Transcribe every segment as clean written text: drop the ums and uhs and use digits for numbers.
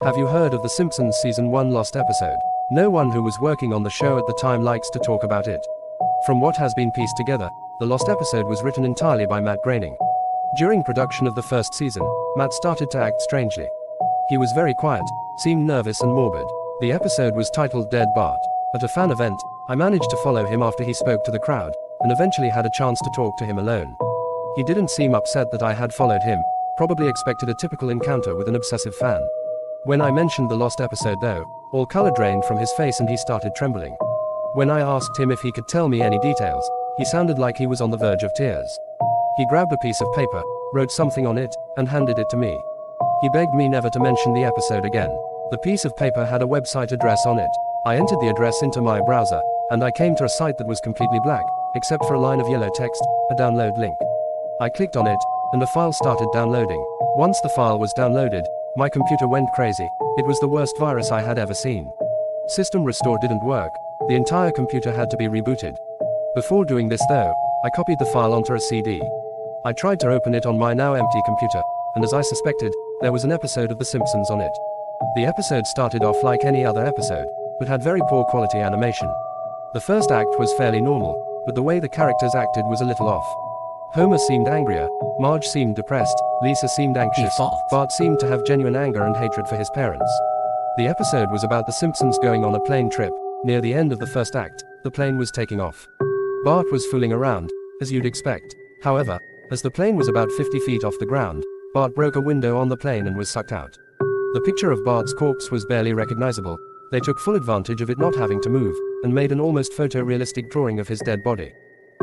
Have you heard of the Simpsons Season 1 lost episode? No one who was working on the show at the time likes to talk about it. From what has been pieced together, the lost episode was written entirely by Matt Groening. During production of the first season, Matt started to act strangely. He was very quiet, seemed nervous and morbid. The episode was titled Dead Bart. At a fan event, I managed to follow him after he spoke to the crowd, and eventually had a chance to talk to him alone. He didn't seem upset that I had followed him, probably expected a typical encounter with an obsessive fan. When I mentioned the lost episode though, all color drained from his face and he started trembling. When I asked him if he could tell me any details, he sounded like he was on the verge of tears. He grabbed a piece of paper, wrote something on it, and handed it to me. He begged me never to mention the episode again. The piece of paper had a website address on it. I entered the address into my browser, and I came to a site that was completely black, except for a line of yellow text, a download link. I clicked on it, and the file started downloading. Once the file was downloaded, my computer went crazy. It was the worst virus I had ever seen. System restore didn't work. The entire computer had to be rebooted. Before doing this though, I copied the file onto a CD. I tried to open it on my now empty computer, and as I suspected, there was an episode of The Simpsons on it. The episode started off like any other episode, but had very poor quality animation. The first act was fairly normal, but the way the characters acted was a little off. Homer seemed angrier, Marge seemed depressed, Lisa seemed anxious, Bart seemed to have genuine anger and hatred for his parents. The episode was about the Simpsons going on a plane trip. Near the end of the first act, the plane was taking off. Bart was fooling around, as you'd expect. However, as the plane was about 50 feet off the ground, Bart broke a window on the plane and was sucked out. The picture of Bart's corpse was barely recognizable. They took full advantage of it not having to move, and made an almost photorealistic drawing of his dead body.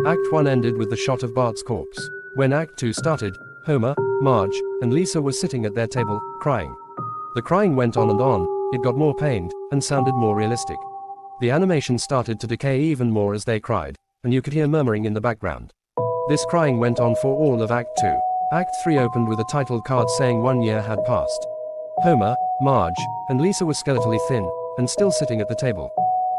Act 1 ended with the shot of Bart's corpse. When Act 2 started, Homer, Marge, and Lisa were sitting at their table, crying. The crying went on and on, it got more pained, and sounded more realistic. The animation started to decay even more as they cried, and you could hear murmuring in the background. This crying went on for all of Act 2. Act 3 opened with a title card saying 1 year had passed. Homer, Marge, and Lisa were skeletally thin, and still sitting at the table.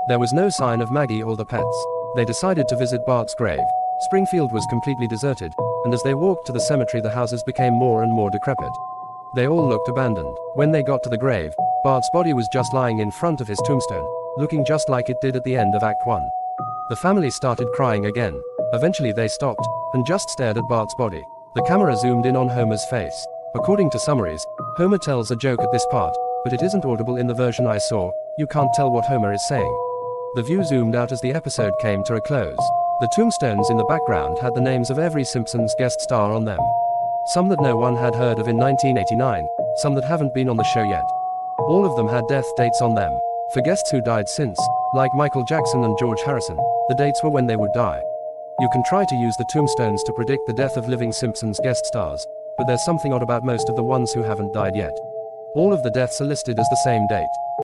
There was no sign of Maggie or the pets. They decided to visit Bart's grave. Springfield was completely deserted, and as they walked to the cemetery the houses became more and more decrepit. They all looked abandoned. When they got to the grave, Bart's body was just lying in front of his tombstone, looking just like it did at the end of Act 1. The family started crying again. Eventually they stopped, and just stared at Bart's body. The camera zoomed in on Homer's face. According to summaries, Homer tells a joke at this part, but it isn't audible in the version I saw. You can't tell what Homer is saying. The view zoomed out as the episode came to a close. The tombstones in the background had the names of every Simpsons guest star on them. Some that no one had heard of in 1989, some that haven't been on the show yet. All of them had death dates on them. For guests who died since, like Michael Jackson and George Harrison, the dates were when they would die. You can try to use the tombstones to predict the death of living Simpsons guest stars, but there's something odd about most of the ones who haven't died yet. All of the deaths are listed as the same date.